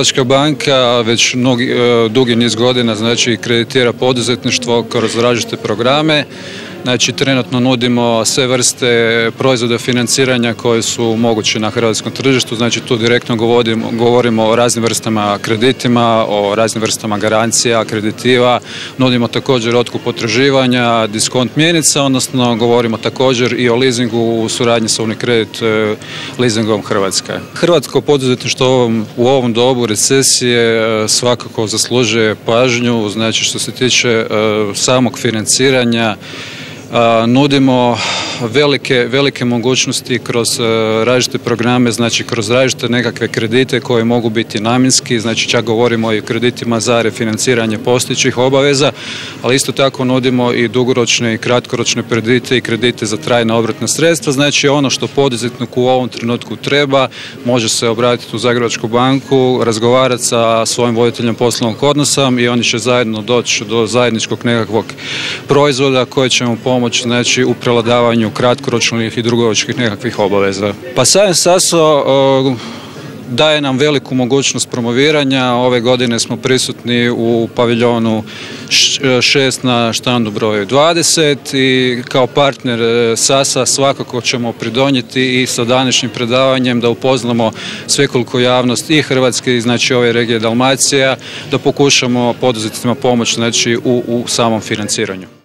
Hrvatska banka već dugi niz godina kreditira poduzetništvo kroz različite programe. Trenutno nudimo sve vrste proizvoda financiranja koje su moguće na hrvatskom tržištu. Tu direktno govorimo o raznim vrstama kreditima, o raznim vrstama garancija, kreditiva. Nudimo također otkup potraživanja, diskont mjenica, odnosno govorimo također i o leasingu u suradnji sa Unicredit leasingom Hrvatske. Hrvatsko poduzetništvo u ovom dobu recesije svakako zaslužuje pažnju, što se tiče samog financiranja. Nudimo velike mogućnosti kroz različite programe, kroz različite nekakve kredite koje mogu biti namjenski, čak govorimo i o kreditima za refinanciranje postojećih obaveza, ali isto tako nudimo i dugoročne i kratkoročne kredite i kredite za trajna obrtna sredstva. Ono što poduzetniku u ovom trenutku treba, može se obratiti u Zagrebačku banku, razgovarati sa svojim voditeljem poslovnog odnosa i oni će zajedno doći do zajedničkog nekakvog proizvoda koji će mu pomoći u prevladavanju kratkoročnih i dugoročnih nekakvih obaveza. Pa Sajam SASO daje nam veliku mogućnost promoviranja. Ove godine smo prisutni u paviljonu 6 na štandu broju 20 i kao partner SAS-a svakako ćemo pridonijeti i sa današnjim predavanjem da upoznamo svekoliku javnost i Hrvatske i ove regije Dalmacija, da pokušamo poduzetnicima pomoći u samom financiranju.